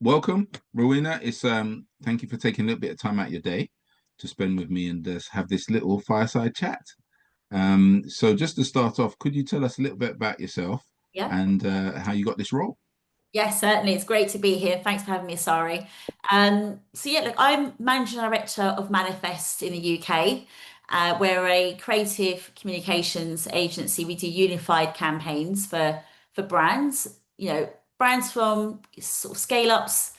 Welcome, Rowena. It's thank you for taking a little bit of time out of your day to spend with me and have this little fireside chat. So just to start off, could you tell us a little bit about yourself Yeah. and how you got this role? Yes, certainly. It's great to be here. Thanks for having me, Sari. Look, I'm Managing Director of Manifest in the UK. We're a creative communications agency. We do unified campaigns for brands, brands from sort of scale ups,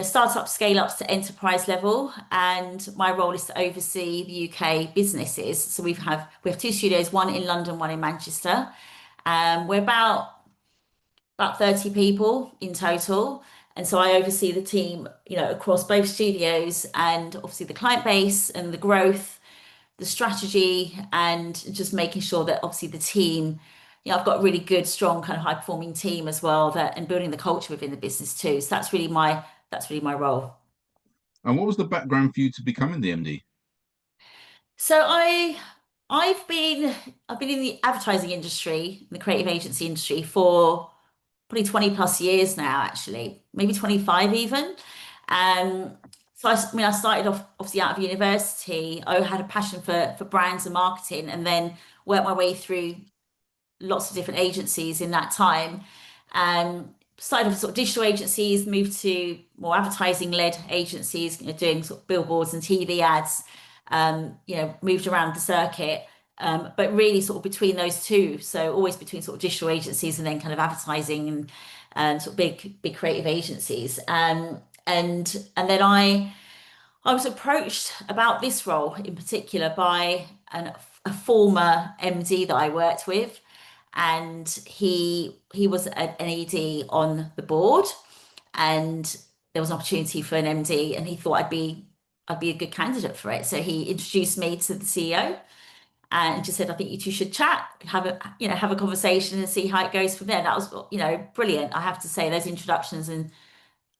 startup scale ups to enterprise level. And my role is to oversee the UK businesses. So we have two studios, one in London, one in Manchester. We're about 30 people in total. And so I oversee the team, across both studios and obviously the client base and the growth, the strategy, and just making sure that obviously the team, I've got a really good, strong, kind of high performing team as well that and building the culture within the business too. So that's really my role. And what was the background for you to becoming the MD? So I've been I've been in the advertising industry, the creative agency industry for probably 20 plus years now, actually, maybe 25 even. Um, I started off obviously out of university. I had a passion for brands and marketing, and then worked my way through lots of different agencies in that time. Started off sort of digital agencies, moved to more advertising-led agencies, doing sort of billboards and TV ads. Moved around the circuit, but really sort of between those two. So always between sort of digital agencies and then kind of advertising and sort of big creative agencies. And then I was approached about this role in particular by a former MD that I worked with, and he was an ED on the board, and there was an opportunity for an MD, and he thought I'd be a good candidate for it. So he introduced me to the CEO and just said, I think you two should chat, have a conversation and see how it goes from there. That was, brilliant. I have to say those introductions and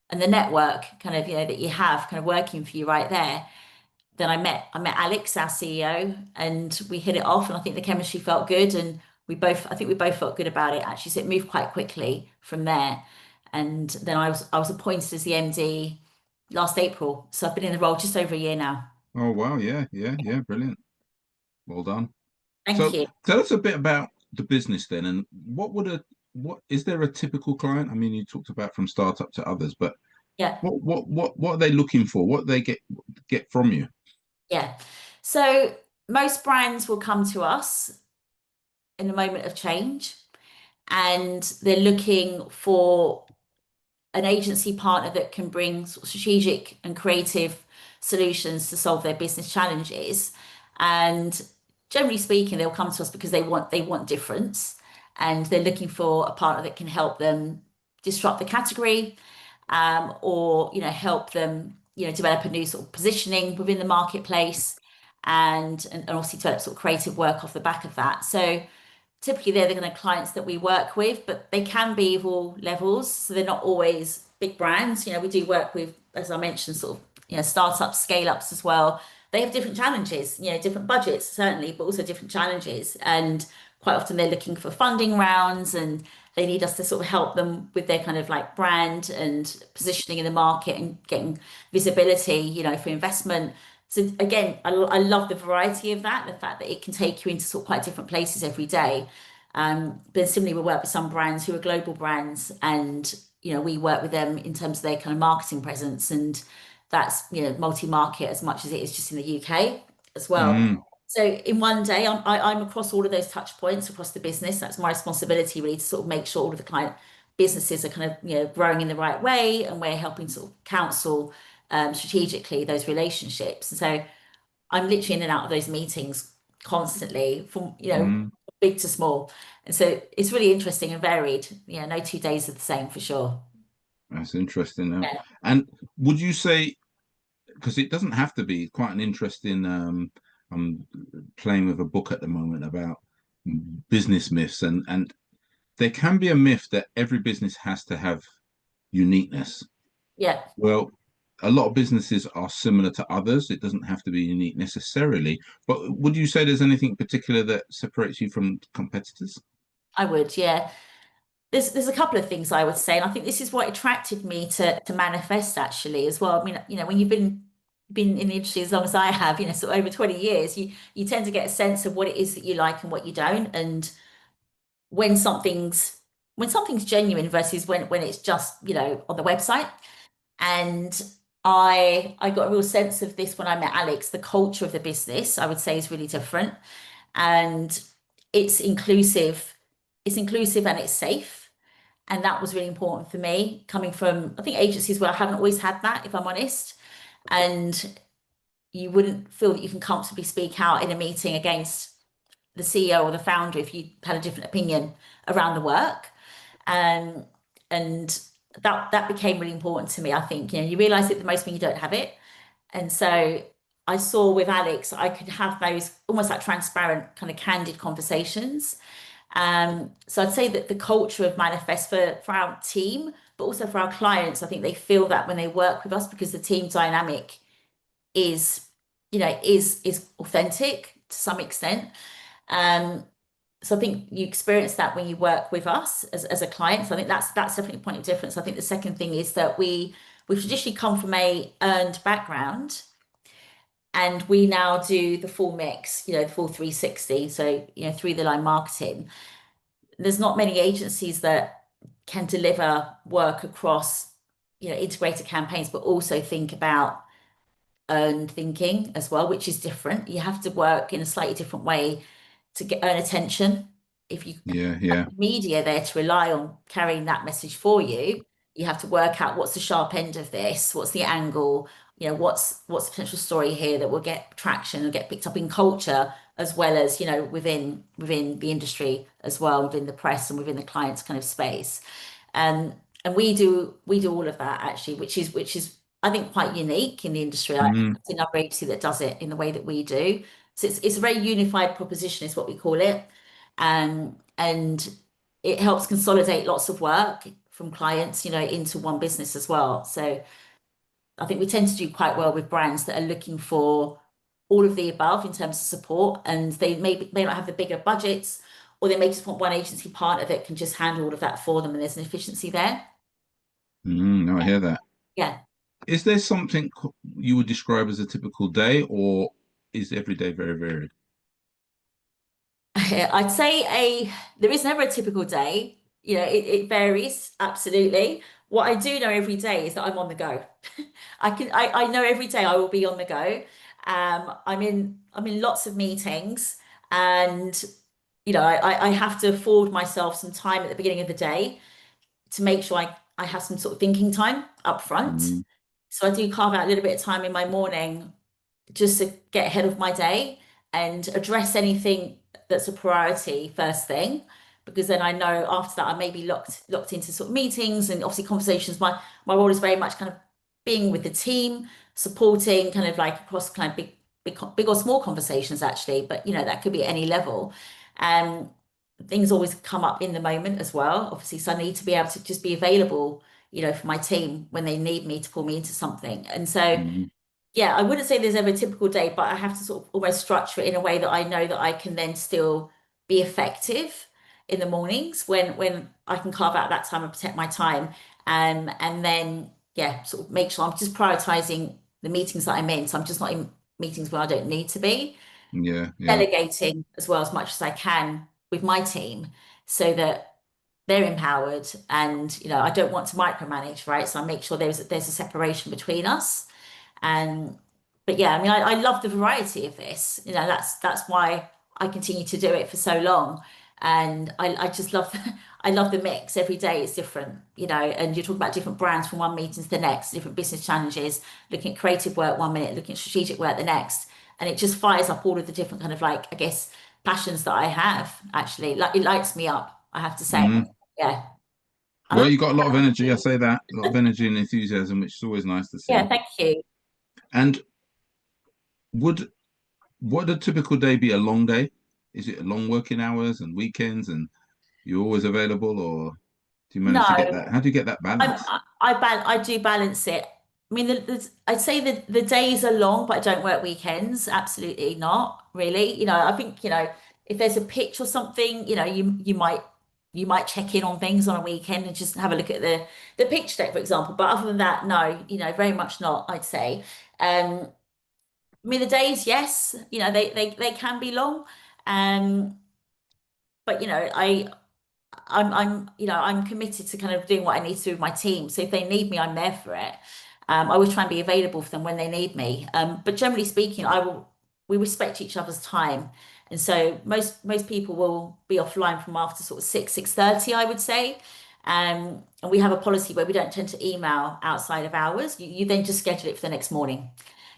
the network kind of, that you have kind of working for you right there. Then I met Alex, our CEO, and we hit it off, and I think the chemistry felt good, and I think we both felt good about it actually. So it moved quite quickly from there. And then I was appointed as the MD last April. So I've been in the role just over a year now. Oh wow, yeah, brilliant. Well done. Thank So you. tell us a bit about the business then, and what is there a typical client? I mean, you talked about from startup to others, but Yeah. what are they looking for? What they get from you? Yeah. So most brands will come to us in a moment of change, and they're looking for an agency partner that can bring sort of strategic and creative solutions to solve their business challenges. And generally speaking, they'll come to us because they want difference, and they're looking for a partner that can help them disrupt the category, or help them develop a new sort of positioning within the marketplace, and obviously develop sort of creative work off the back of that. So typically they're the kind of clients that we work with, but they can be of all levels. So they're not always big brands. We do work with, as I mentioned, sort of, startups, scale ups as well. They have different challenges, different budgets, certainly, but also different challenges. And quite often they're looking for funding rounds, and they need us to sort of help them with their kind of like brand and positioning in the market and getting visibility, for investment. So again, I love the variety of that, the fact that it can take you into sort of quite different places every day. But similarly, we work with some brands who are global brands, and we work with them in terms of their kind of marketing presence, and that's multi-market as much as it is just in the UK as well. Mm, So in one day, I'm across all of those touch points across the business. That's my responsibility really to sort of make sure all of the client businesses are kind of growing in the right way, and we're helping sort of counsel strategically those relationships. So I'm literally in and out of those meetings constantly, from mm. big to small, and so it's really interesting and varied. No 2 days are the same for sure. That's interesting. Yeah. And would you say, because it doesn't have to be quite an interesting, I'm playing with a book at the moment about business myths, and there can be a myth that every business has to have uniqueness. Yeah. Well, a lot of businesses are similar to others. It doesn't have to be unique necessarily. But would you say there's anything particular that separates you from competitors? I would, yeah. there's a couple of things I would say, and I think this is what attracted me to manifest actually as well. I mean, when you've been in the industry as long as I have, sort of over 20 years, you tend to get a sense of what it is that you like and what you don't, and when something's when something's genuine versus when it's just, on the website. And I got a real sense of this when I met Alex. The culture of the business, I would say, is really different, and it's inclusive. It's inclusive and it's safe. And that was really important for me, coming from, I think, agencies where I haven't always had that, if I'm honest. And you wouldn't feel that you can comfortably speak out in a meeting against the CEO or the founder if you had a different opinion around the work. Um, and that became really important to me. I think, you realize it the most when you don't have it. And so I saw with Alex, I could have those almost like transparent, kind of candid conversations. So I'd say that the culture of Manifest for our team, but also for our clients, I think they feel that when they work with us because the team dynamic is, is authentic to some extent. Um, so I think you experience that when you work with us as a client. So I think that's definitely a point of difference. I think the second thing is that we've traditionally come from a earned background, and we now do the full mix, the full 360. So, through the line marketing. There's not many agencies that can deliver work across, integrated campaigns, but also think about earned thinking as well, which is different. You have to work in a slightly different way to earn attention. If you Yeah, have yeah. media there to rely on carrying that message for you, you have to work out what's the sharp end of this, what's the angle, what's the potential story here that will get traction and get picked up in culture as well as, within the industry as well, within the press and within the client's kind of space. And we do all of that actually, which is I think quite unique in the industry. I Mm, think another agency that does it in the way that we do. So it's a very unified proposition, is what we call it. And it helps consolidate lots of work from clients, into one business as well. So I think we tend to do quite well with brands that are looking for all of the above in terms of support, and they may not have the bigger budgets, or they may just want one agency partner that can just handle all of that for them, and there's an efficiency there. no, I hear that. Yeah. Is there something you would describe as a typical day, or is every day very varied? I'd say there is never a typical day. It varies absolutely. What I do know every day is that I'm on the go. I know every day I will be on the go. I'm in lots of meetings, and I have to afford myself some time at the beginning of the day to make sure I have some sort of thinking time up front. Mm, So I do carve out a little bit of time in my morning just to get ahead of my day and address anything that's a priority first thing, because then I know after that I may be locked into sort of meetings and obviously conversations. My role is very much kind of being with the team, supporting kind of like across kind of big or small conversations actually, but that could be at any level. Um, Things always come up in the moment as well, obviously, so I need to be able to just be available, for my team when they need me to pull me into something. And so mm, yeah, I wouldn't say there's ever a typical day, but I have to sort of almost structure it in a way that I know that I can then still be effective in the mornings when I can carve out that time and protect my time. And then yeah, sort of make sure I'm just prioritizing the meetings that I'm in. So I'm just not in meetings where I don't need to be. yeah, yeah. Delegating as well as much as I can with my team so that they're empowered, and I don't want to micromanage, right? So I make sure there's a separation between us. And but yeah, I mean, I love the variety of this. That's why I continue to do it for so long. And I just love I love the mix. Every day is different, and you talk about different brands from one meeting to the next, different business challenges, looking at creative work one minute, looking at strategic work the next. And it just fires up all of the different kind of like, I guess, passions that I have actually. Like, it lights me up, I have to say. Mm. Yeah. I Well, like you got a lot of energy. I say that, a lot of energy and enthusiasm, which is always nice to yeah, see. thank you. And would would a typical day be a long day? Is it long working hours and weekends, and you're always available, or do you manage to get No. that? How do you get that balance? I do balance it. I mean, I'd say that the days are long, but I don't work weekends. Absolutely not, really. I think, if there's a pitch or something, you might. you might check in on things on a weekend and just have a look at the pitch deck, for example. But other than that, no, very much not, I'd say. Um, I mean, the days, yes, they can be long. Um, but I'm committed to kind of doing what I need to do with my team. So if they need me, I'm there for it. I always try and be available for them when they need me. But generally speaking, we respect each other's time. And so most people will be offline from after sort of 6:30, I would say. And we have a policy where we don't tend to email outside of hours. You then just schedule it for the next morning.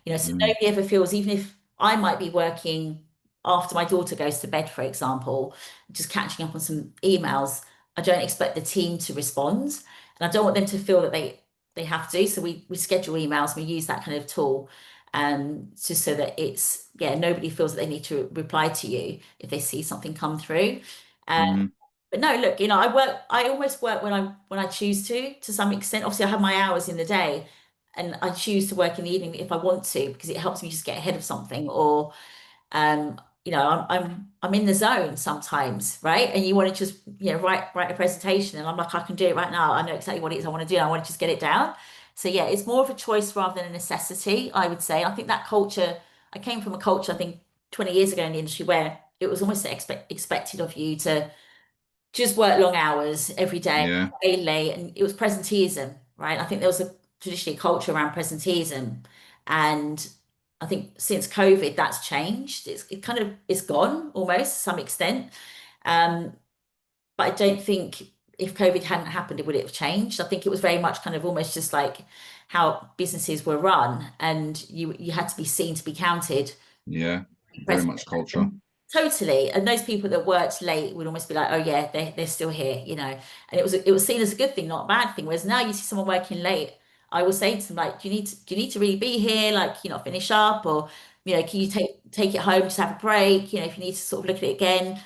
So Mm, nobody ever feels, even if I might be working after my daughter goes to bed, for example, just catching up on some emails, I don't expect the team to respond. And I don't want them to feel that they have to. So we schedule emails, we use that kind of tool, just so that it's, yeah, nobody feels that they need to reply to you if they see something come through. Um, mm, but no, look, I almost work when I choose to some extent. Obviously, I have my hours in the day and I choose to work in the evening if I want to, because it helps me just get ahead of something, or I'm in the zone sometimes, right? And you want to just, write a presentation, and I'm like, I can do it right now. I know exactly what it is I want to do. I want to just get it down. So yeah, it's more of a choice rather than a necessity, I would say. I think that culture, I came from a culture, I think 20 years ago in the industry, where it was almost expected of you to just work long hours every day, yeah, stay late, and it was presenteeism, right? I think there was a traditionally culture around presenteeism, and I think since COVID, that's changed. It's gone almost to some extent, um, but I don't think if COVID hadn't happened, it would have changed. I think it was very much kind of almost just like how businesses were run, and you had to be seen to be counted. yeah. Very much culture. Totally. And those people that worked late would almost be like, oh yeah, they're still here, And it was seen as a good thing, not a bad thing. Whereas now you see someone working late, I will say to them, like, do you need to really be here? Like, finish up, or, can you take it home, just have a break? If you need to sort of look at it again.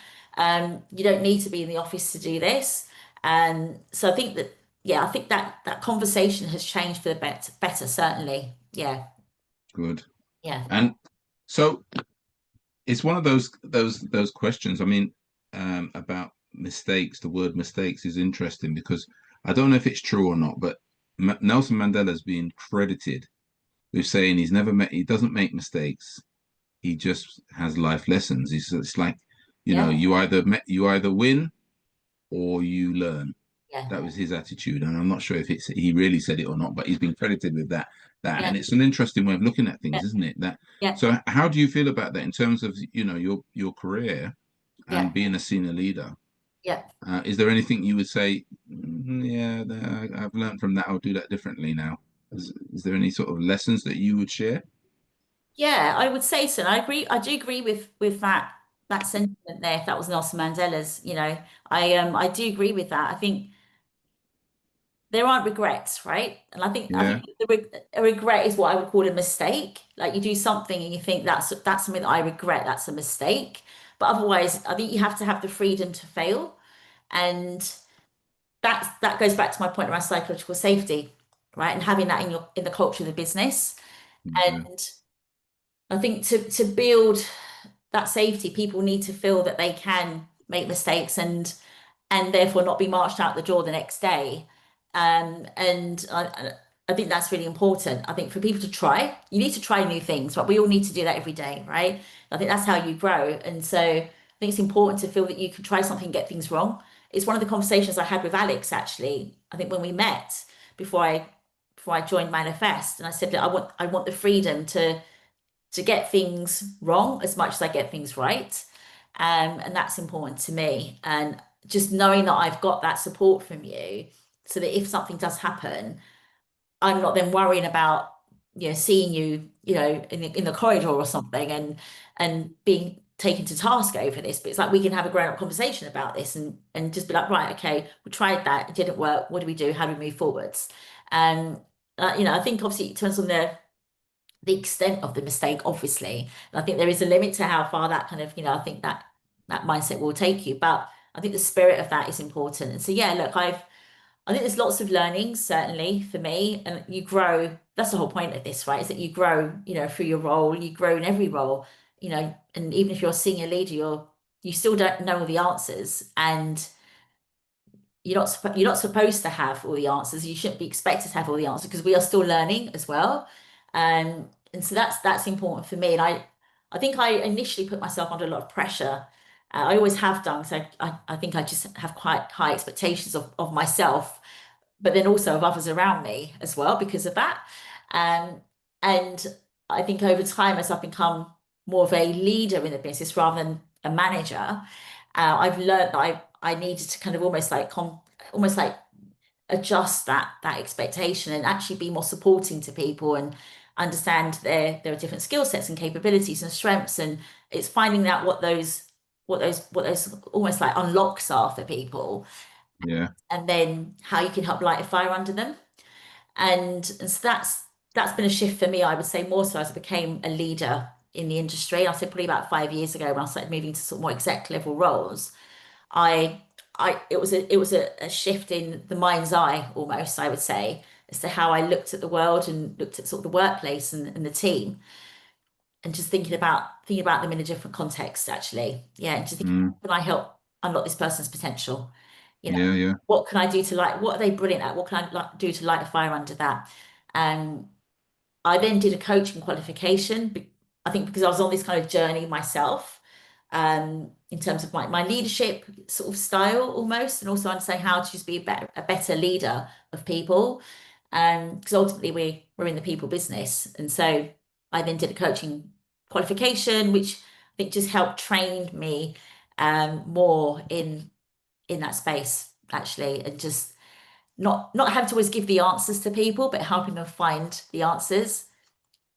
You don't need to be in the office to do this. So I think that, yeah, I think that conversation has changed for the better, certainly. Yeah. Good. Yeah. And so it's one of those questions. I mean, about mistakes. The word mistakes is interesting because I don't know if it's true or not, but Nelson Mandela has been credited with saying he doesn't make mistakes. He just has life lessons. It's like, Yeah. you either win or you learn. Yeah. That was his attitude, and I'm not sure if he really said it or not, but he's been credited with that, Yeah. and it's an interesting way of looking at Yeah. things, isn't it? That Yeah. so, how do you feel about that in terms of your career and Yeah. being a senior leader? Yeah. Is there anything you would say? Yeah, I've learned from that. I'll do that differently now." Is there any sort of lessons that you would share? Yeah, I would say so. And I agree. I do agree with that sentiment there. If that was Nelson Mandela's, I do agree with that. I think there aren't regrets, right? And I think Yeah, a regret is what I would call a mistake. Like you do something and you think that's something that I regret. That's a mistake. But otherwise, I think you have to have the freedom to fail, and that goes back to my point around psychological safety, right? And having that in the culture of the business. yeah, And I think to build that safety, people need to feel that they can make mistakes and therefore not be marched out the door the next day. And I think that's really important. I think for people to try, you need to try new things, but we all need to do that every day, right? I think that's how you grow. And so I think it's important to feel that you can try something and get things wrong. It's one of the conversations I had with Alex actually. I think when we met before I joined Manifest, and I said that I want the freedom to get things wrong as much as I get things right. And that's important to me. And just knowing that I've got that support from you, so that if something does happen, I'm not then worrying about, seeing you, in the corridor or something, and being taken to task over this. But it's like we can have a grown-up conversation about this, and just be like, right, okay, we tried that, it didn't work. What do we do? How do we move forwards? And I think obviously it turns on the extent of the mistake, obviously. And I think there is a limit to how far that kind of, I think that mindset will take you. But I think the spirit of that is important. And so, yeah, look, I think there's lots of learnings, certainly for me, and you grow. That's the whole point of this, right? Is that you grow, through your role, you grow in every role, and even if you're a senior leader, you still don't know all the answers. And you're not supposed to have all the answers. You shouldn't be expected to have all the answers because we are still learning as well. And so that's important for me. And I think I initially put myself under a lot of pressure. I always have done. So I think I just have quite high expectations of myself, but then also of others around me as well because of that. Um, and I think over time, as I've become more of a leader in the business rather than a manager, I've learned that I needed to kind of almost like adjust that expectation and actually be more supporting to people and understand there are different skill sets and capabilities and strengths, and it's finding out what those almost like unlocks are for people, Yeah. and then how you can help light a fire under them. And so that's been a shift for me, I would say, more so as I became a leader in the industry. I said probably about 5 years ago when I started moving to sort of more exec level roles. I it was a shift in the mind's eye almost, I would say, as to how I looked at the world and looked at sort of the workplace and the team, and just thinking about them in a different context, actually. Yeah, and just thinking, Mm. how can I help unlock this person's potential? You know, Yeah. Yeah. what can I do to like, what are they brilliant at? What can I like, do to light a fire under that? Um, I then did a coaching qualification. I think because I was on this kind of journey myself, in terms of my leadership sort of style almost, and also understanding how to just be a better leader of people. Because ultimately we're in the people business. And so I then did a coaching qualification, which I think just helped train me more in that space actually, and just not having to always give the answers to people, but helping them find the answers.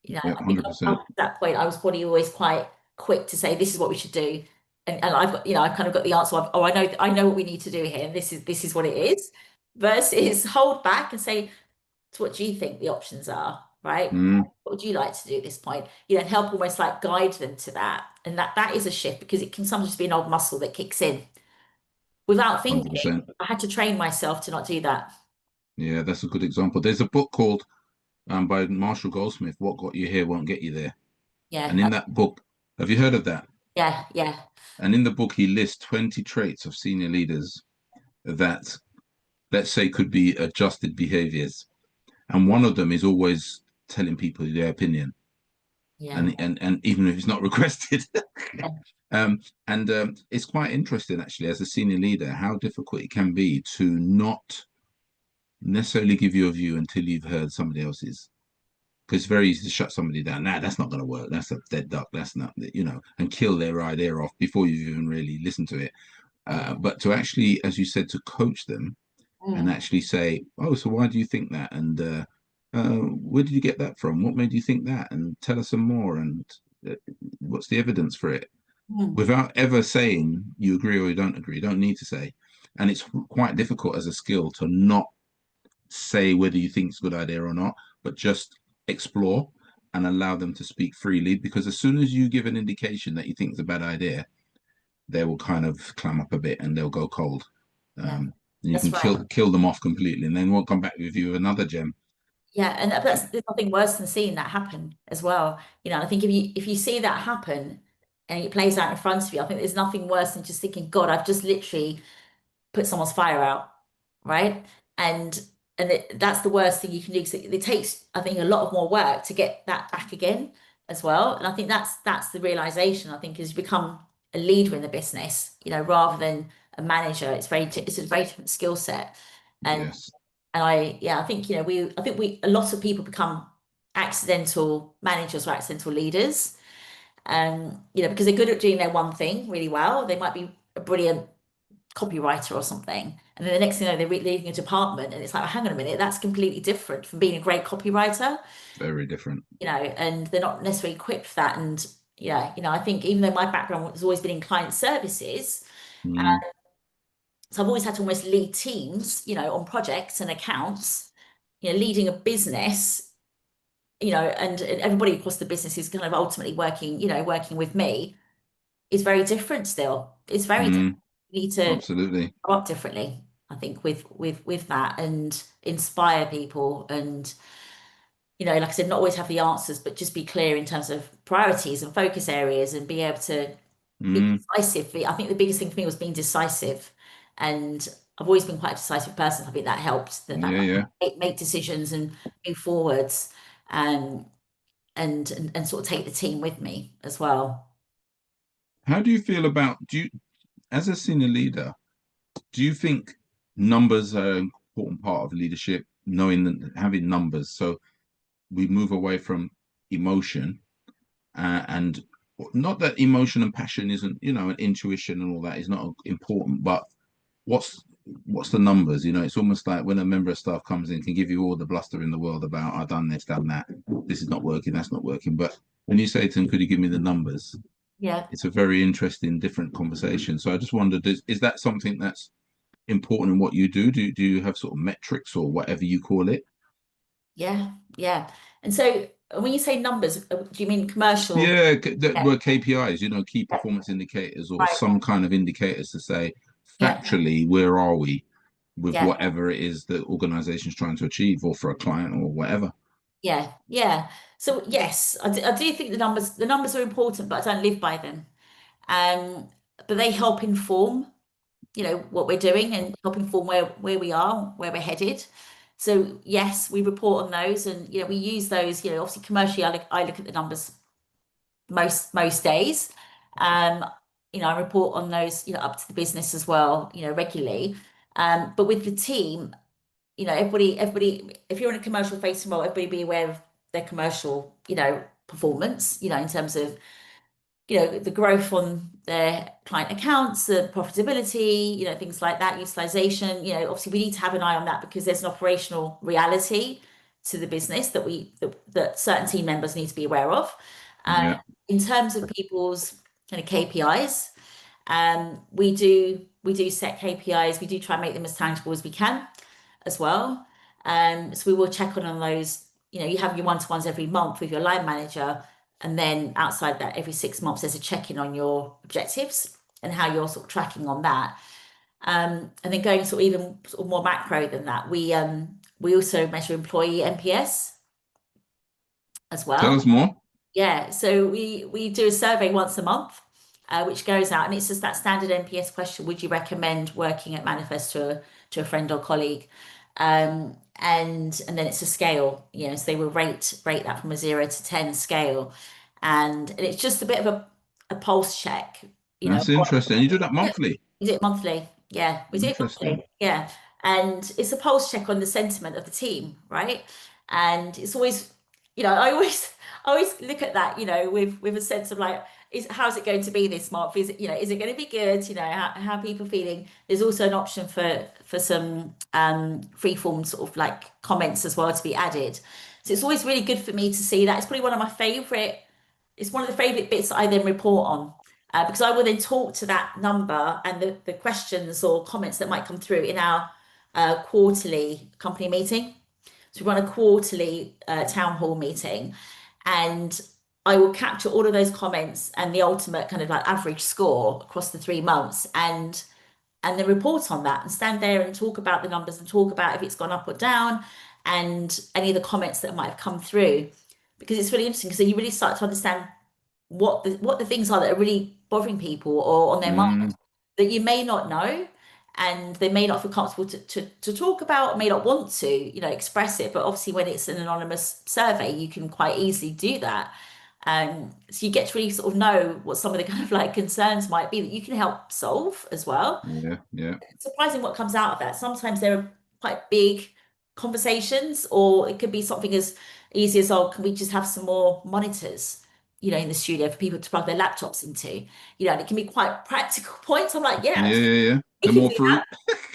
You know, Yeah. I think up 100%. to that point, I was probably always quite quick to say, this is what we should do. And I've got, I've kind of got the answer of, oh, I know what we need to do here. And this is what it is. Versus hold back and say, so what do you think the options are? Right? Mm. What would you like to do at this point? And help almost like guide them to that. And that is a shift because it can sometimes be an old muscle that kicks in without thinking. 100%. I had to train myself to not do that. Yeah, that's a good example. There's a book called by Marshall Goldsmith, "What Got You Here Won't Get You There." Yeah. And in that book, have you heard of that? Yeah. Yeah. And in the book, he lists 20 traits of senior leaders that, let's say, could be adjusted behaviors. And one of them is always telling people their opinion, Yeah. and even if it's not requested. Yeah. And it's quite interesting, actually, as a senior leader, how difficult it can be to not necessarily give your view until you've heard somebody else's. Because it's very easy to shut somebody down. Nah, that's not going to work. That's a dead duck. That's not, and kill their idea off before you've even really listened to it. Yeah. But to actually, as you said, to coach them and Mm, actually say, oh, so why do you think that? And where did you get that from? What made you think that? And tell us some more. And uh, what's the evidence for it? mm, Without ever saying you agree or you don't agree. You don't need to say. And it's quite difficult as a skill to not say whether you think it's a good idea or not, but just explore and allow them to speak freely. Because as soon as you give an indication that you think it's a bad idea, they will kind of clam up a bit and they'll go cold. yeah, And you that's can right. kill them off completely, and then we'll come back with you with another gem. Yeah, and there's nothing worse than seeing that happen as well. I think if you see that happen and it plays out in front of you, I think there's nothing worse than just thinking, God, I've just literally put someone's fire out, right? And that's the worst thing you can do because it takes, I think, a lot of more work to get that back again as well. And I think that's the realization. I think is become a leader in the business, rather than a manager. It's a very different skill set. And Yes. I think, a lot of people become accidental managers or accidental leaders. Because they're good at doing their one thing really well. They might be a brilliant copywriter or something. And then the next thing you know, they're leading a department, and it's like, hang on a minute, that's completely different from being a great copywriter, Very different. and they're not necessarily equipped for that. And yeah, I think even though my background has always been in client services, Mm, so I've always had to almost lead teams, on projects and accounts, leading a business, and everybody across the business is kind of ultimately working with me is very different still. It's very different. mm, You need to absolutely. grow up differently, I think, with that, and inspire people, and like I said, not always have the answers, but just be clear in terms of priorities and focus areas, and be able to be Mm, decisive. I think the biggest thing for me was being decisive, And I've always been quite a decisive person. I think that helped the fact Yeah, that yeah. I make decisions and move forwards, um, and sort of take the team with me as well. How do you feel about, as a senior leader, do you think numbers are an important part of leadership, knowing that having numbers? So we move away from emotion, and not that emotion and passion isn't, and intuition and all that is not important, but what's what's the numbers? It's almost like when a member of staff comes in, can give you all the bluster in the world about I've done this, done that, this is not working, that's not working. But when you say to them, could you give me the numbers? Yeah. It's a very interesting, different conversation. So I just wondered, is that something that's important in what you do? Do you have sort of metrics or whatever you call it? Yeah, yeah. And so when you say numbers, do you mean commercial? Yeah, that Yeah, were KPIs, key yeah, performance indicators, or right. some kind of indicators to say Yeah, factually where are we with yeah, whatever it is the organization's trying to achieve, or for a client or whatever. yeah, yeah. So yes, I do think the numbers are important, but I don't live by them. Um, but they help inform, what we're doing and help inform where we are, where we're headed. So yes, we report on those, and we use those. Obviously commercially, I look at the numbers most days. Um, I report on those, up to the business as well, regularly. But with the team, everybody, if you're in a commercial facing role, everybody be aware of their commercial, performance, in terms of, the growth on their client accounts, the profitability, things like that, utilization. Obviously we need to have an eye on that because there's an operational reality to the business that certain team members need to be aware of. Yeah, In terms of people's kind of KPIs, we do set KPIs. We do try and make them as tangible as we can as well. So we will check on those. You have your one-to-ones every month with your line manager, and then outside that, every 6 months, there's a check-in on your objectives and how you're sort of tracking on that. And then going sort of even sort of more macro than that, we also measure employee NPS as tell well. us more. Yeah, so we do a survey once a month, which goes out, and it's just that standard NPS question: would you recommend working at Manifest to a friend or colleague? And then it's a scale, so they will rate that from a 0 to 10 scale, and it's just a bit of a pulse check, That's interesting. You do that monthly. we do it monthly. Yeah, we do it Interesting. monthly. Yeah. And it's a pulse check on the sentiment of the team, right? And it's always, I always look at that, with a sense of like, how's it going to be this month? Is it going to be good? How are people feeling? There's also an option for some free form sort of like comments as well to be added. So it's always really good for me to see that. It's probably it's one of the favorite bits that I then report on, because I will then talk to that number and the questions or comments that might come through in our quarterly company meeting. So we run a quarterly town hall meeting, and I will capture all of those comments and the ultimate kind of like average score across the 3 months, and then report on that and stand there and talk about the numbers and talk about if it's gone up or down and any of the comments that might have come through, because it's really interesting because you really start to understand what the things are that are really bothering people or on their mind Mm, that you may not know, and they may not feel comfortable to talk about, may not want to, express it. But obviously when it's an anonymous survey, you can quite easily do that. So you get to really sort of know what some of the kind of like concerns might be that you can help solve as well. yeah, yeah, It's surprising what comes out of that. Sometimes there are quite big conversations, or it could be something as easy as, oh, can we just have some more monitors, in the studio for people to plug their laptops into? And it can be quite practical points. I'm like, yeah, yeah, yeah, yeah. we The can more do fruit.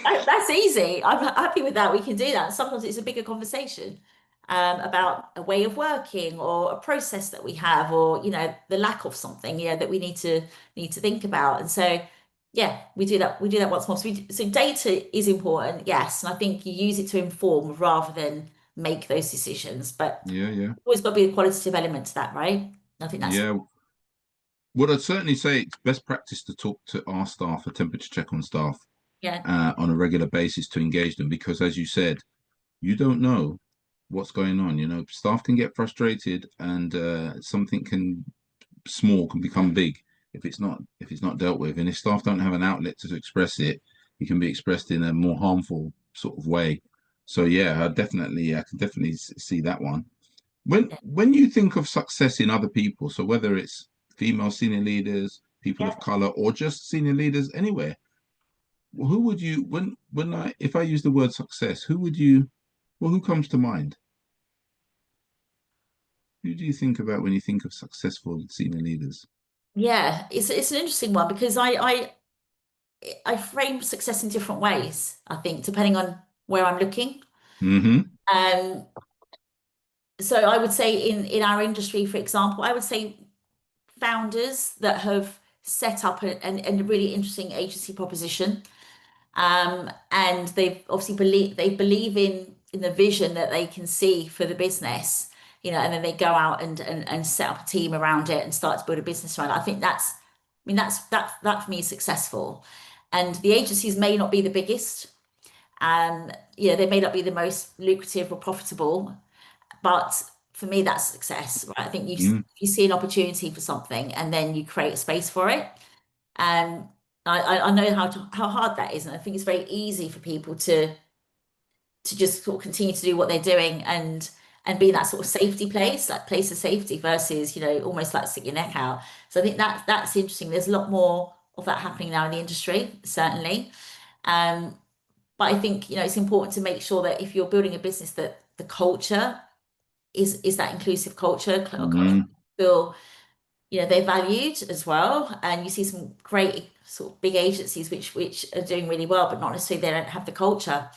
that. That's easy. I'm happy with that. We can do that. Sometimes it's a bigger conversation, about a way of working or a process that we have, or the lack of something, that we need to think about. And so, yeah, we do that. We do that once more. So data is important, yes, and I think you use it to inform rather than make those decisions. But Yeah, yeah, always got to be a qualitative element to that, right? I think that's yeah. What I'd certainly say it's best practice to talk to our staff, a temperature check on staff yeah, on a regular basis to engage them, because as you said, you don't know what's going on. Staff can get frustrated, and something can small can become big if it's not dealt with. And if staff don't have an outlet to express it, it can be expressed in a more harmful sort of way. So yeah, I can definitely see that one. When you think of success in other people, so whether it's female senior leaders, people Yeah. of color, or just senior leaders anywhere, who would you when I if I use the word success, who would you well who comes to mind? Who do you think about when you think of successful senior leaders? Yeah, it's an interesting one because I frame success in different ways, I think, depending on where I'm looking. Mm-hmm. Um, so I would say in our industry, for example, I would say founders that have set up a really interesting agency proposition. And they believe in the vision that they can see for the business, and then they go out and set up a team around it and start to build a business around it. I think that for me is successful. And the agencies may not be the biggest, they may not be the most lucrative or profitable, but for me that's success, right? I think you see an opportunity for something and then you create a space for it. Um, I know how hard that is, and I think it's very easy for people to just sort of continue to do what they're doing and be in that sort of safety place, that place of safety versus, almost like stick your neck out. So I think that's interesting. There's a lot more of that happening now in the industry, certainly. Um, but I think, it's important to make sure that if you're building a business that the culture is that inclusive culture, Mm-hmm. feel they're valued as well. And you see some great sort of big agencies which are doing really well, but not necessarily they don't have the culture.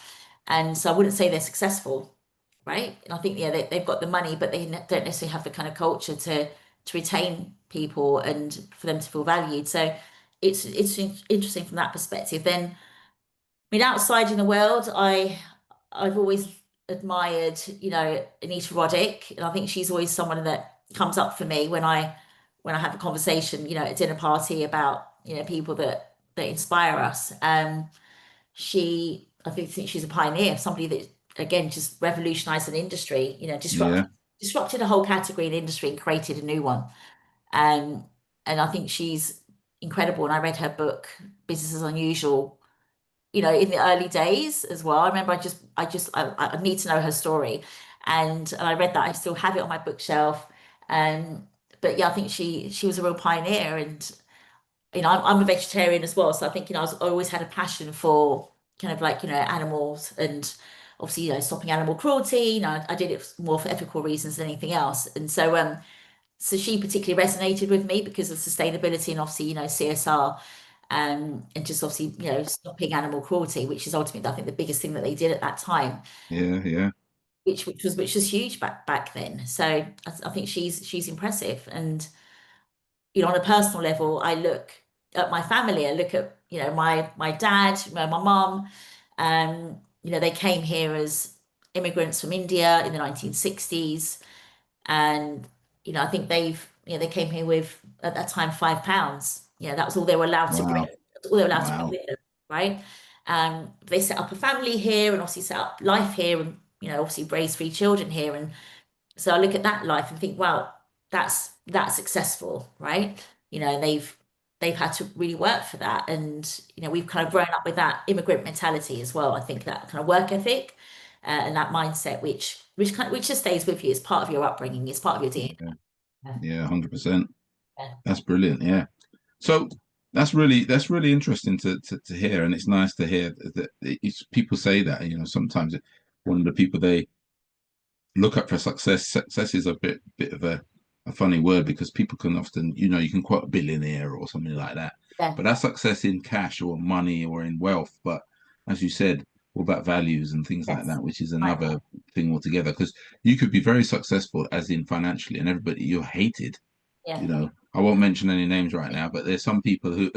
And so I wouldn't say they're successful, right? And I think they've got the money, but they don't necessarily have the kind of culture to retain people and for them to feel valued. So it's interesting from that perspective. Then mean, outside in the world, I've always admired, Anita Roddick, and I think she's always someone that comes up for me when I have a conversation, at a dinner party about, people that inspire us. I think she's a pioneer, somebody that again just revolutionized an industry, Yeah. disrupted a whole category in industry and created a new one. Um, and I think she's incredible. And I read her book, Business as Unusual, in the early days as well. I remember I need to know her story. And I read that. I still have it on my bookshelf. Um, but yeah, I think she was a real pioneer. And, I'm a vegetarian as well. So I think, I always had a passion for kind of like, animals and obviously, stopping animal cruelty. I did it more for ethical reasons than anything else. And so she particularly resonated with me because of sustainability and obviously, CSR, and just obviously, stopping animal cruelty, which is ultimately, I think, the biggest thing that they did at that time, Yeah. Yeah. which was huge back then. So I think she's impressive. And on a personal level, I look at my family. I look at my dad, my mum. They came here as immigrants from India in the 1960s. And I think they came here with at that time £5. That was all they were allowed to bring. Wow. That's all they were allowed to bring Wow. with them, right? They set up a family here and obviously set up life here and obviously raised 3 children here. And so I look at that life and think, wow, that's successful, right? They've had to really work for that. And we've kind of grown up with that immigrant mentality as well. I think that kind of work ethic, and that mindset, which just stays with you. It's part of your upbringing. It's part of your Yeah. DNA. Yeah. 100%. Yeah. That's brilliant. Yeah. So that's really interesting to hear, and it's nice to hear that people say that. Sometimes one of the people they look up for success. Success is a bit of a funny word because people can often, you can quote a billionaire or something like that, Yeah. but that's success in cash or money or in wealth. But as you said, all about values and things like Yes. that, which is Right. another thing altogether. Because you could be very successful, as in financially, and everybody you're hated. Yeah. I won't mention any names right now, but there's some people who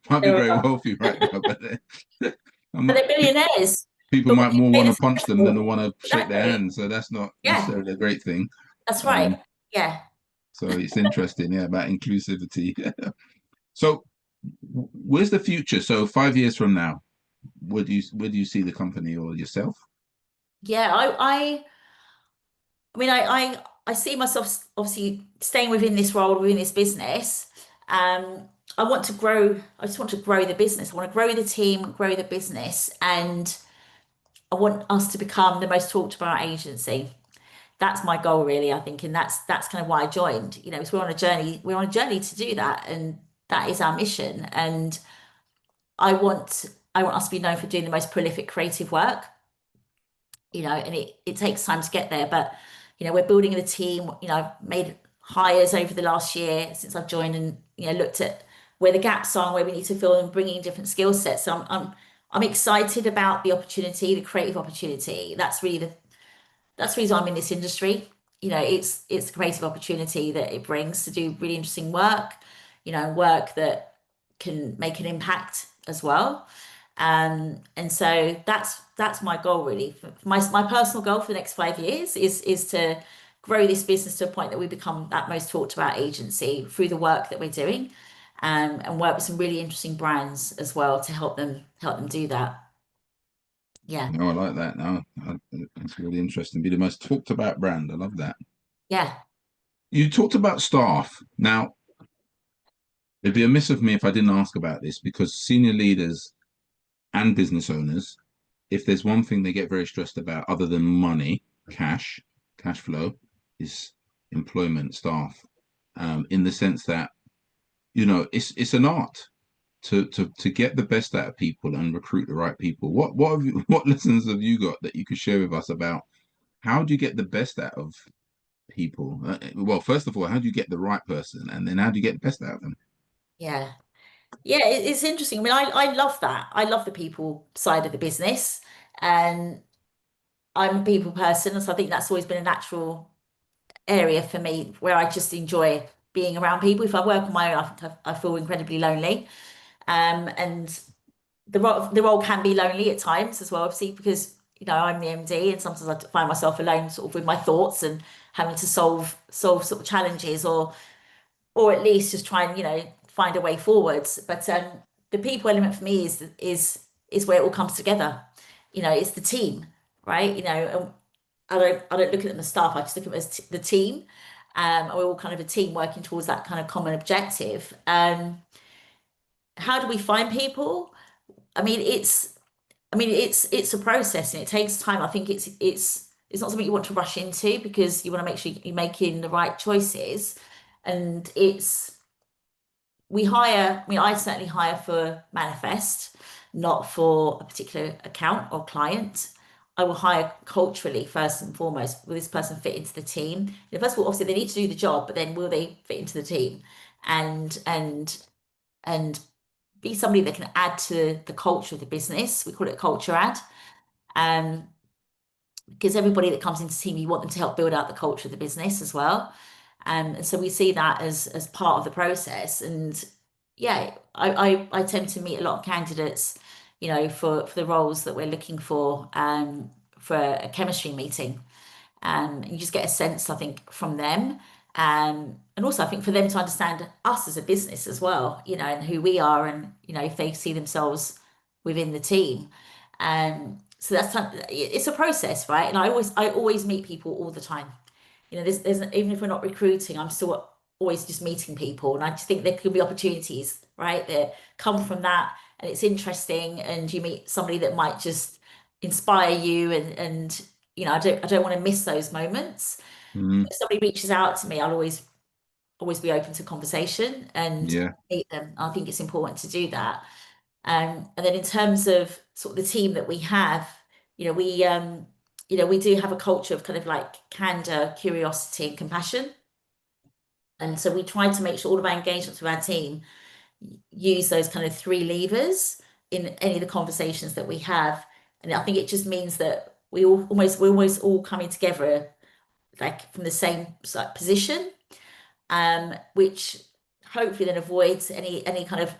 might be They're, very wealthy right now, but I'm but not, they're billionaires. people But when might you more say want they're to punch them than to successful, want to shake their exactly. hand. So that's not Yeah, necessarily a great thing. that's right. Um, Yeah. so it's interesting, yeah, about inclusivity. So where's the future? So 5 years from now, where do you see the company or yourself? Yeah. I mean, I see myself obviously staying within this role, within this business. Um, I want to grow. I just want to grow the business. I want to grow the team, grow the business, and I want us to become the most talked about agency. That's my goal, really. I think, and that's kind of why I joined. You know, because we're on a journey. We're on a journey to do that, and that is our mission. And I want us to be known for doing the most prolific creative work. You know, and it takes time to get there, but you know, we're building the team. You know, I've made hires over the last year since I've joined, and you know, looked at where the gaps are and where we need to fill and bring in different skill sets. So I'm excited about the opportunity, the creative opportunity. That's the reason I'm in this industry. You know, it's the creative opportunity that it brings to do really interesting work, you know, work that can make an impact as well. And so that's my goal really. My personal goal for the next 5 years is to grow this business to a point that we become that most talked about agency through the work that we're doing, and work with some really interesting brands as well to help them do that. Yeah, No, I like that. No, that's really interesting. Be the most talked about brand. I love that. yeah, You talked about staff. Now, it'd be amiss of me if I didn't ask about this because senior leaders and business owners, if there's one thing they get very stressed about other than money, cash flow, is employment staff. In the sense that, it's an art to get the best out of people and recruit the right people. What lessons have you got that you could share with us about how do you get the best out of people? Well, first of all, how do you get the right person, and then how do you get the best out of them? yeah. Yeah, it's interesting. I mean, I love that. I love the people side of the business, and I'm a people person, so I think that's always been a natural area for me where I just enjoy being around people. If I work on my own, I feel incredibly lonely. And the role can be lonely at times as well, obviously, because you know I'm the MD, and sometimes I find myself alone, sort of with my thoughts and having to solve sort of challenges, or at least just try and find a way forwards. But the people element for me is where it all comes together. You know, it's the team, right? You know, and I don't look at them as staff. I just look at them as the team. And we're all kind of a team working towards that kind of common objective. How do we find people? I mean, it's a process and it takes time. I think it's not something you want to rush into because you want to make sure you're making the right choices. And I mean, I certainly hire for manifest, not for a particular account or client. I will hire culturally first and foremost. Will this person fit into the team? First of all, obviously they need to do the job, but then will they fit into the team? And and and be somebody that can add to the culture of the business. We call it a culture add. Um, because everybody that comes into the team, you want them to help build out the culture of the business as well. And so we see that as part of the process. And yeah, I tend to meet a lot of candidates, for the roles that we're looking for a chemistry meeting. And you just get a sense, I think, from them. And also, I think for them to understand us as a business as well, and who we are, and if they see themselves within the team. So it's a process, right? And I always meet people all the time. There's even if we're not recruiting, I'm still always just meeting people, and I just think there could be opportunities, right, that come from that, and it's interesting, and you meet somebody that might just inspire you, and I don't want to miss those moments. Mm, If somebody reaches out to me, I'll always be open to conversation and yeah. meet them. I think it's important to do that. And then in terms of sort of the team that we have, you know, we we do have a culture of kind of like candor, curiosity, and compassion. And so we try to make sure all of our engagements with our team use those kind of three levers in any of the conversations that we have. And I think it just means that we're almost all coming together like from the same position, which hopefully then avoids any kind of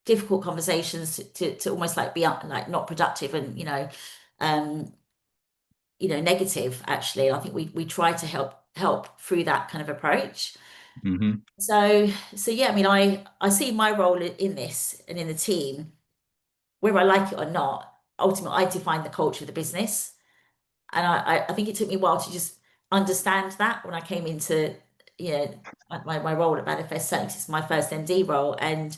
difficult conversations to almost like be like not productive and um negative actually. I think we try to help through that kind of approach. Hmm. So yeah, I mean, I see my role in this and in the team, whether I like it or not. Ultimately, I define the culture of the business, and I think it took me a while to just understand that when I came into you know, my role at Manifest Selling, 'cause it's my first MD role, and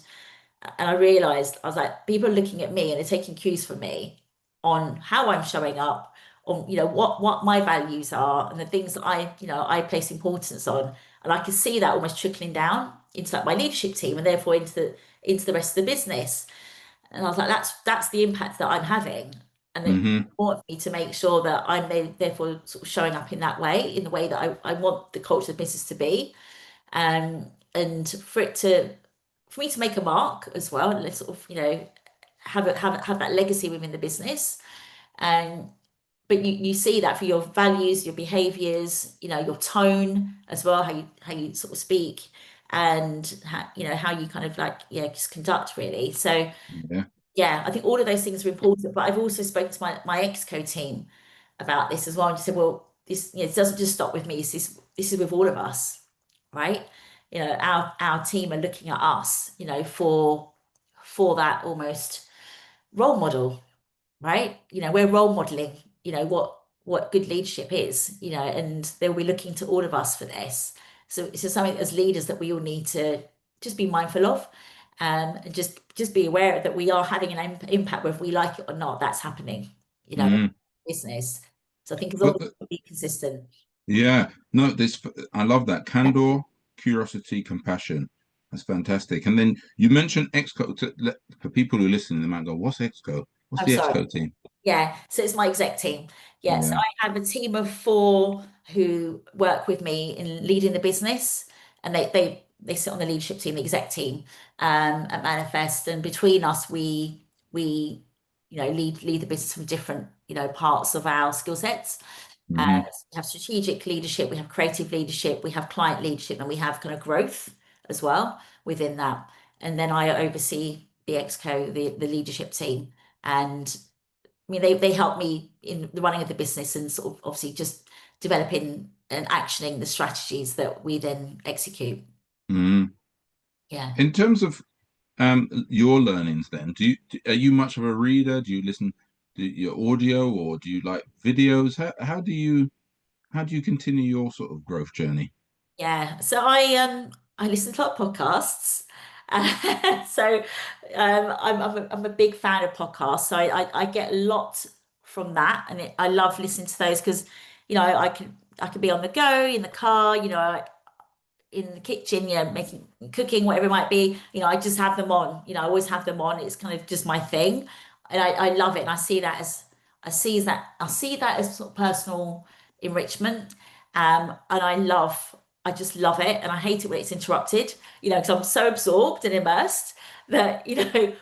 I realized I was like, people are looking at me and they're taking cues from me on how I'm showing up, on what my values are and the things that I place importance on, and I could see that almost trickling down into like my leadership team and therefore into the rest of the business. And I was like, that's the impact that I'm having, and it's Hmm. important for me to make sure that I'm therefore sort of showing up in that way, in the way that I want the culture of the business to be, and for me to make a mark as well, and let's sort of have that legacy within the business. And but you see that for your values, your behaviors, your tone as well, how you sort of speak, and how you kind of like just conduct really. So Yeah. yeah, I think all of those things are important. But I've also spoken to my exco team about this as well, and just said, well, this it doesn't just stop with me. This is with all of us, right? Our team are looking at us, for that almost role model, right? We're role modeling, what good leadership is, and they'll be looking to all of us for this. So it's just something as leaders that we all need to just be mindful of, and just be aware that we are having an impact, whether we like it or not. That's happening, in Mm. business. So I think as long But as we be consistent. yeah, no, this I love that candor, curiosity, compassion. That's fantastic. And then you mentioned Exco. For people who listen, they might go, "What's Exco? What's I'm the sorry. Exco team?" Yeah, so it's my exec team. Yeah, so Yeah. I have a team of four who work with me in leading the business, and they sit on the leadership team, the exec team, at Manifest. And between us, we lead the business from different parts of our skill sets. Hmm. We have strategic leadership, we have creative leadership, we have client leadership, and we have kind of growth as well within that. And then I oversee the exco, the leadership team, and I mean, they help me in the running of the business and sort of obviously just developing and actioning the strategies that we then execute. Hmm. Yeah. In terms of your learnings, then, are you much of a reader? Do you listen to your audio, or do you like videos? How do you continue your sort of growth journey? Yeah. So I listen to a lot of podcasts. So I'm a big fan of podcasts. So I get a lot from that, and I love listening to those because I could be on the go in the car, in the kitchen, making cooking, whatever it might be, I just have them on. I always have them on. It's kind of just my thing. And I love it. And I see that as sort of personal enrichment. And I just love it. And I hate it when it's interrupted, because I'm so absorbed and immersed that,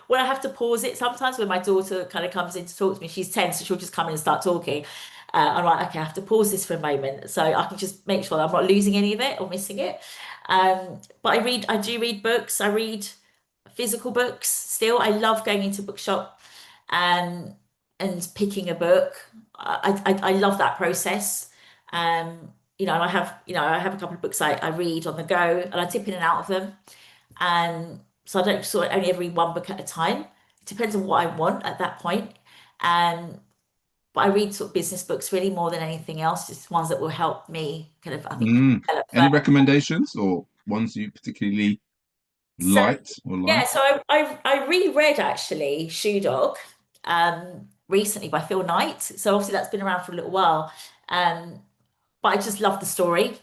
when I have to pause it, sometimes when my daughter kind of comes in to talk to me, she's 10, so she'll just come in and start talking. I'm like, okay, I have to pause this for a moment so I can just make sure that I'm not losing any of it or missing it. But I do read books. I read physical books still. I love going into a bookshop um, and picking a book. I love that process. And I have a couple of books I read on the go, and I dip in and out of them. So I don't sort of only ever read one book at a time. It depends on what I want at that point. Um, but I read sort of business books really more than anything else, just ones that will help me kind of, I think, Mm. develop Any further. recommendations or ones you particularly So liked or yeah, like? so I reread actually Shoe Dog recently by Phil Knight. So obviously that's been around for a little while. Um, but I just love the story.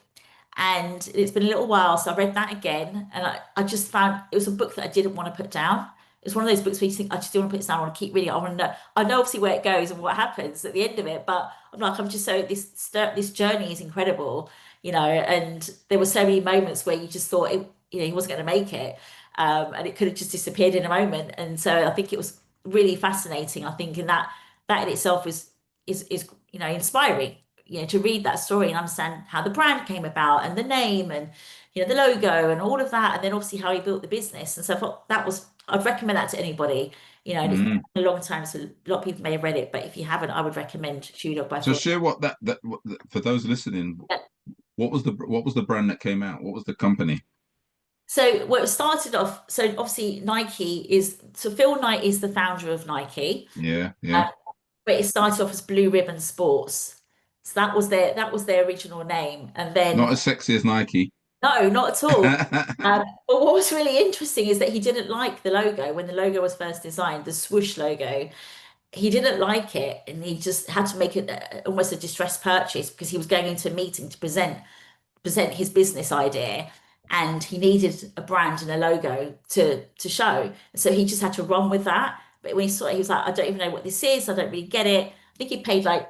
And it's been a little while, so I read that again, and I just found it was a book that I didn't want to put down. It's one of those books where you think, I just don't want to put this down, I want to keep reading it. I know obviously where it goes and what happens at the end of it, but I'm just so this journey is incredible, and there were so many moments where you just thought he wasn't going to make it, and it could have just disappeared in a moment. And so I think it was really fascinating. I think in that in itself is inspiring, to read that story and understand how the brand came about and the name and the logo and all of that, and then obviously how he built the business. And so I thought I'd recommend that to anybody. And it's Mm. been a long time, so a lot of people may have read it, but if you haven't, I would recommend Shoe Dog by So Phil. share for those listening. What was the brand that came out? What was the company? So what started off, so obviously Phil Knight is the founder of Nike, Yeah, uh, yeah. but it started off as Blue Ribbon Sports. So that was their original name, and Not then as sexy as Nike. No, not at all. But what was really interesting is that he didn't like the logo when the logo was first designed, the swoosh logo. He didn't like it, and he just had to make it almost a distressed purchase because he was going into a meeting to present his business idea, and he needed a brand and a logo to show. So he just had to run with that. But when he saw it, he was like, I don't even know what this is. I don't really get it. I think he paid like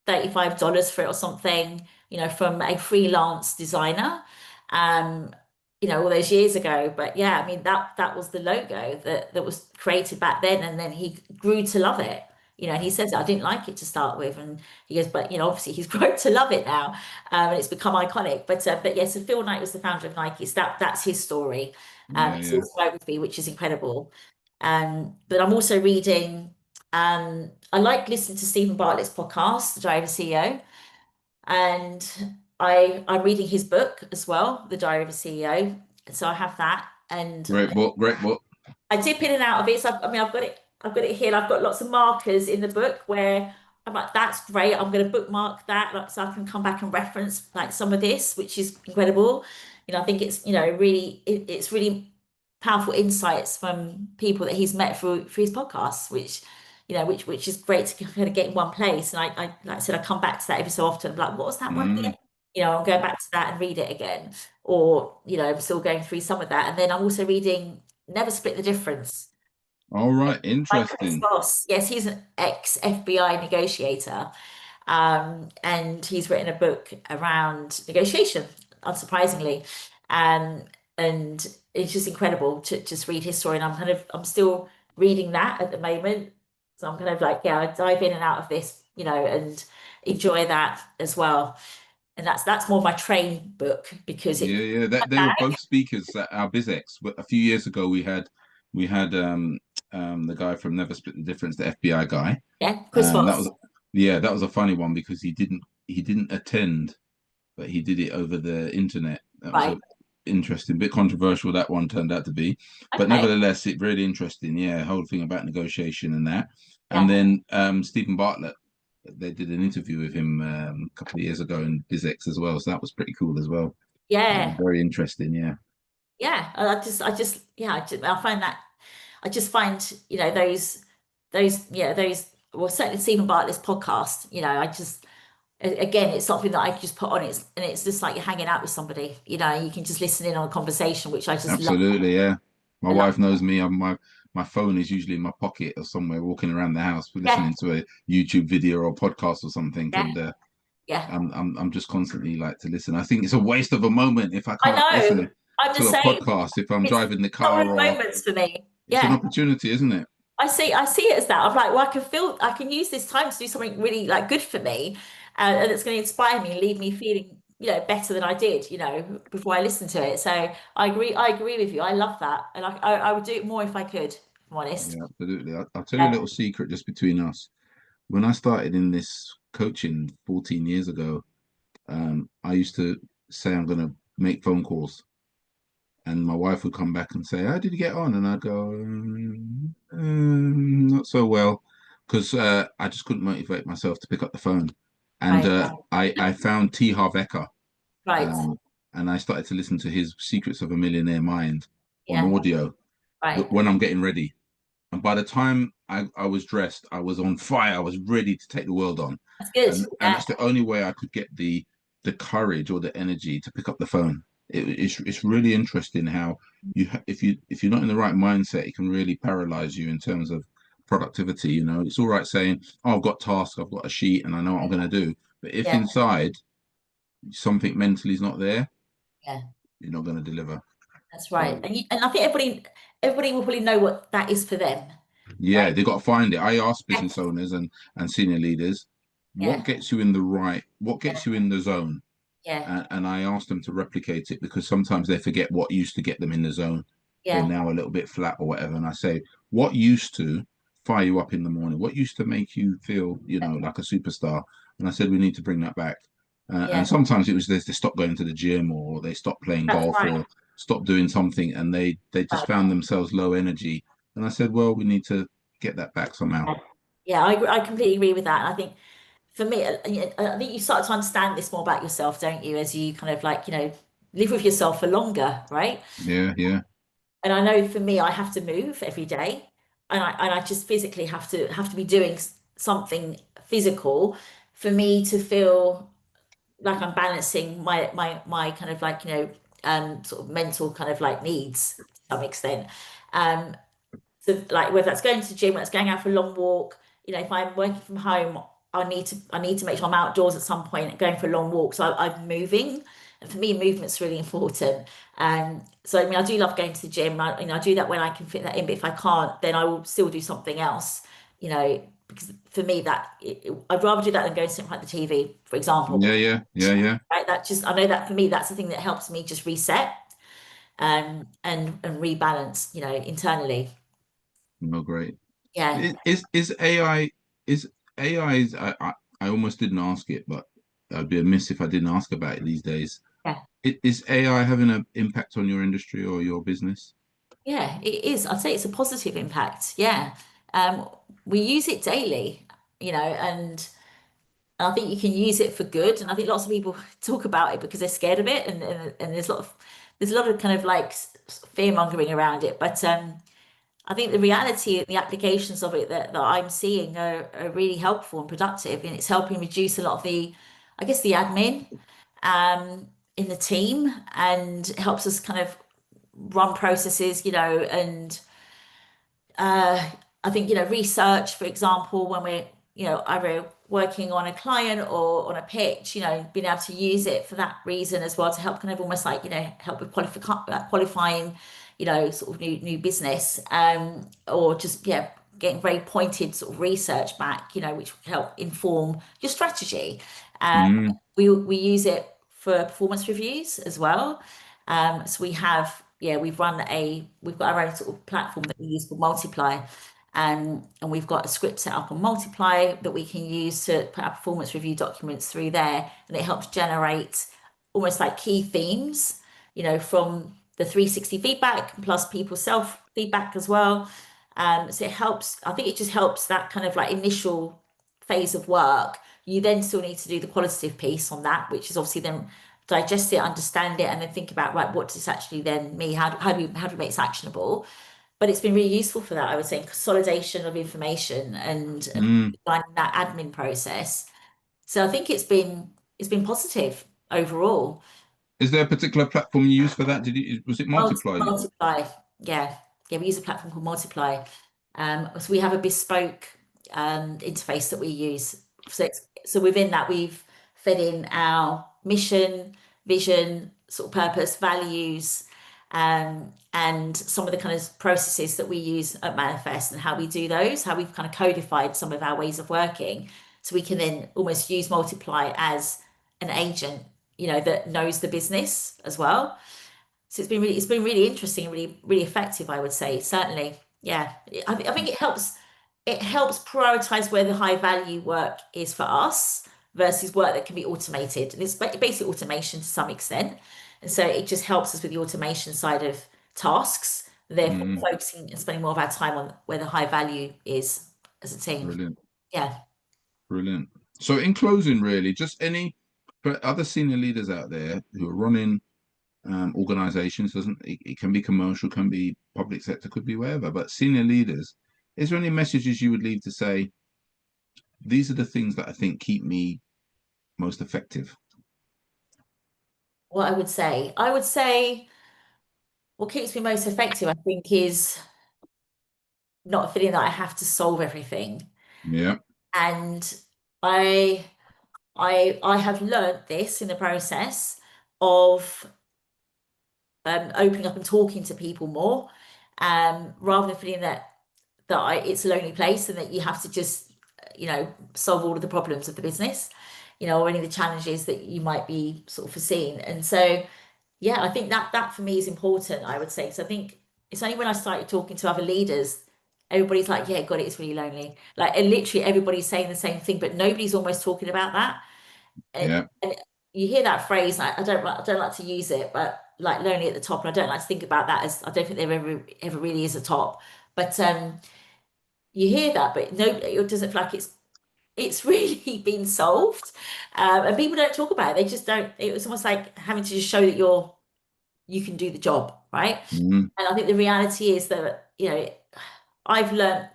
$35 for it or something, from a freelance designer, um, all those years ago. But yeah, I mean that was the logo that was created back then, and then he grew to love it. And he says I didn't like it to start with, and he goes, but obviously he's grown to love it now, and it's become iconic. But yes, so Phil Knight was the founder of Nike. So that's his story. Yeah, It's yeah. his biography, which is incredible. But I'm also reading. I like listening to Stephen Bartlett's podcast, The Diary of a CEO, and I'm reading his book as well, The Diary of a CEO. So I have that, and Great book, great book. I dip in and out of it. So I mean, I've got it here. And I've got lots of markers in the book where I'm like, that's great. I'm going to bookmark that, like, so I can come back and reference like some of this, which is incredible. I think it's really it's really powerful insights from people that he's met through his podcasts, which is great to kind of get in one place. And I like I said, I come back to that every so often. I'm like, what was that one Mm. again? I'll go back to that and read it again, or I'm still going through some of that, and then I'm also reading Never Split the Difference All right, by Chris interesting. Voss. Yes, he's an ex-FBI negotiator, and he's written a book around negotiation, unsurprisingly, um, and it's just incredible to just read his story. And I'm still reading that at the moment, so I'm kind of like, yeah, I dive in and out of this, and enjoy that as well. And that's more my train book because Yeah, it. yeah. That they were both speakers at our BizX. A few years ago, we had the guy from Never Split the Difference, the FBI guy. Yeah, Chris That was Voss. yeah, that was a funny one because he didn't attend, but he did it over the internet. That was Right. a interesting, bit controversial. That one turned out to be, but Okay. nevertheless, it really interesting. Yeah, whole thing about negotiation and that. And Yeah. then Stephen Bartlett, they did an interview with him a couple of years ago in BizX as well. So that was pretty cool as well. Yeah. Very interesting. Yeah. Yeah. Yeah, I find that, I just find, well, certainly Stephen Bartlett's podcast, again, it's something that I just put on it, and it's just like you're hanging out with somebody, you can just listen in on a conversation, which I just love. Absolutely, yeah. My I love. wife knows me. My phone is usually in my pocket or somewhere, walking around the house, Yeah. listening to a YouTube video or podcast or something, Yeah. and Yeah. I'm just constantly like to listen. I think it's a waste of a moment if I I can't know. listen I'm the to a same. podcast if I'm It's driving the solid car, or moments for me. it's an Yeah. opportunity, isn't it? I see it as that. I'm like, well, I can use this time to do something really like good for me, and it's going to inspire me and leave me feeling, better than I did, before I listened to it. So I agree with you. I love that, and I would do it more if I could, if I'm honest. Yeah, absolutely. I'll tell you a Yeah, little secret just between us. When I started in this coaching 14 years ago, I used to say I'm going to make phone calls. And my wife would come back and say, "How did you get on?" And I'd go, not so well," because I just couldn't motivate myself to pick up the phone. And right, I found T. Harv Eker, right, um, and I started to listen to his Secrets of a Millionaire Mind on yeah, audio right. when I'm getting ready. And by the time I was dressed, I was on fire. I was ready to take the world on. That's good. And Yeah, it's the only way I could get the courage or the energy to pick up the phone. It's really interesting how if you're not in the right mindset, it can really paralyze you in terms of productivity. It's all right saying, "Oh, I've got tasks, I've got a sheet, and I know what I'm going to do." But if yeah, inside something mentally is not there, yeah. you're not going to deliver. That's right. So And I think everybody will probably know what that is for them, yeah, right? they got to find it. I ask Yeah, business owners and senior leaders, yeah, what yeah, gets you in the zone? yeah, And I ask them to replicate it because sometimes they forget what used to get them in the zone. They're yeah, now a little bit flat or whatever. And I say, what used to fire you up in the morning? What used to make you feel, like a superstar? And I said, we need to bring that back. And yeah. sometimes it was they stopped going to the gym or they stopped playing That's golf right. or stopped doing something and they just Right. found themselves low energy. And I said, well, we need to get that back somehow. Yeah, yeah, I completely agree with that. And I think for me, I think you start to understand this more about yourself, don't you? As you kind of like, live with yourself for longer, right? Yeah, yeah. And I know for me, I have to move every day, and I just physically have to be doing something physical for me to feel like I'm balancing my kind of like, sort of mental kind of like needs to some extent. Um, so like whether that's going to the gym, whether it's going out for a long walk, if I'm working from home, I need to make sure I'm outdoors at some point and going for a long walk. So I'm moving. And for me, movement's really important. So I mean, I do love going to the gym. I do that when I can fit that in. But if I can't, then I will still do something else. Because for me, I'd rather do that than go and sit in front of the TV, for example. Yeah, yeah, yeah, yeah. Right? I know that for me, that's the thing that helps me just reset and rebalance, internally. No, great. Yeah. Is AI is AI is I almost didn't ask it, but I'd be amiss if I didn't ask about it these days. Yeah. Is AI having an impact on your industry or your business? Yeah, it is. I'd say it's a positive impact. Yeah. Um, we use it daily, and I think you can use it for good. And I think lots of people talk about it because they're scared of it, and there's a lot of kind of like fear mongering around it. But I think the reality, the applications of it that I'm seeing are really helpful and productive, and it's helping reduce a lot of I guess, the admin in the team, and helps us kind of run processes, and I think, research, for example, when we're, either working on a client or on a pitch, being able to use it for that reason as well to help kind of almost like, help with qualifying, sort of new business, or just, yeah, getting very pointed sort of research back, which will help inform your strategy. Um, Mm, we use it for performance reviews as well. So we've got our own sort of platform that we use called Multiply. And we've got a script set up on Multiply that we can use to put our performance review documents through there. And it helps generate almost like key themes, from the 360 feedback plus people's self feedback as well. So I think it just helps that kind of like initial phase of work. You then still need to do the qualitative piece on that, which is obviously then digest it, understand it, and then think about, right, what does this actually then mean? How do we make this actionable? But it's been really useful for that, I would say, consolidation of information and mm. finding that admin process. So I think it's been positive overall. Is there a particular platform you use for that? Was it Multiply? Multiply, yeah, yeah. We use a platform called Multiply. So we have a bespoke interface that we use. So within that, we've fed in our mission, vision, sort of purpose, values, and some of the kind of processes that we use at Manifest and how we do those, how we've kind of codified some of our ways of working, so we can then almost use Multiply as an agent, that knows the business as well. So it's been really interesting and really really effective, I would say. Certainly, yeah. I think it helps prioritize where the high value work is for us versus work that can be automated. And it's basically automation to some extent. And so it just helps us with the automation side of tasks, therefore Mm, focusing and spending more of our time on where the high value is as a team. brilliant, Yeah. brilliant. So, in closing, really, just any for other senior leaders out there who are running organizations, doesn't it can be commercial, can be public sector, could be wherever, but senior leaders, is there any messages you would leave to say, these are the things that I think keep me most effective? What I would say what keeps me most effective, I think, is not feeling that I have to solve everything. Yeah, And I I have learned this in the process of opening up and talking to people more, rather than feeling that it's a lonely place and that you have to just, solve all of the problems of the business, or any of the challenges that you might be sort of foreseeing. And so, yeah, I think that for me is important, I would say. So I think it's only when I started talking to other leaders, everybody's like, yeah, God, it's really lonely. Like, and literally everybody's saying the same thing, but nobody's almost talking about that. yeah, And you hear that phrase, I don't like to use it, but like lonely at the top, and I don't like to think about that as, I don't think there ever really is a top. But you hear that, but no, it doesn't feel like it's really been solved. And people don't talk about it. They just don't. It was almost like having to just show that you're you can do the job, right? Mm, And I think the reality is that, I've learned,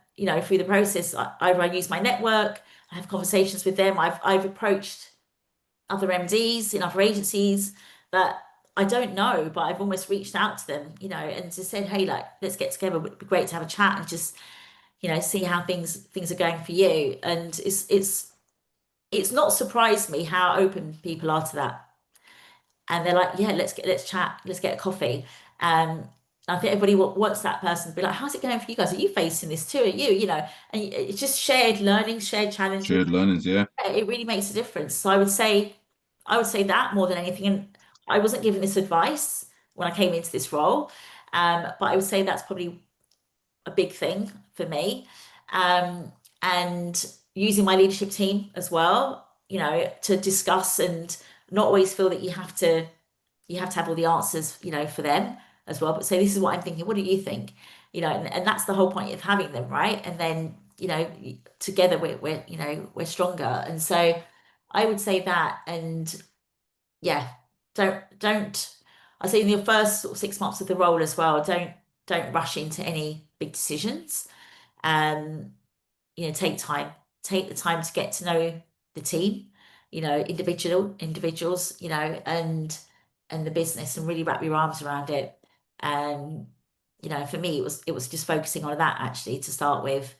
through the process, either I use my network, I have conversations with them, I've approached other MDs in other agencies that I don't know, but I've almost reached out to them, and just said, hey, like, let's get together. It'd be great to have a chat and just, see how things are going for you. And it's not surprised me how open people are to that. And they're like, yeah, let's chat, let's get a coffee. I think everybody wants that person to be like, how's it going for you guys? Are you facing this too? Are you, and it's just shared learning, shared challenges. shared learnings, yeah. It really makes a difference. So I would say that more than anything. And I wasn't given this advice when I came into this role, but I would say that's probably a big thing for me. Um, and using my leadership team as well, to discuss and not always feel that you have to have all the answers, for them as well. But say, this is what I'm thinking. What do you think? And that's the whole point of having them, right? And then, together we're stronger. And so I would say that. And yeah, don't. I say in your first sort of 6 months of the role as well, don't rush into any big decisions. Um, take time, take the time to get to know the team, individuals, and the business, and really wrap your arms around it. Um, for me, it was just focusing on that actually to start with,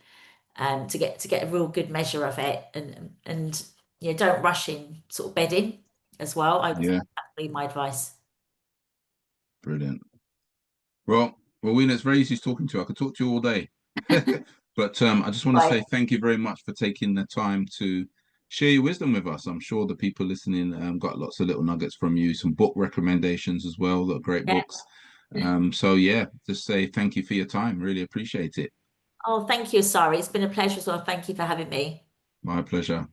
to get a real good measure of it, and don't rush in sort of bedding as well. I would say Yeah, that's really my advice. brilliant. Well, Rowena, it's very easy talking to you. I could talk to you all day. But I just want to Right. say thank you very much for taking the time to share your wisdom with us. I'm sure the people listening got lots of little nuggets from you, some book recommendations as well, that are great Yeah. books. So yeah, just say thank you for your time. Really appreciate it. Oh, thank you, sorry. It's been a pleasure as well. Thank you for having me. My pleasure.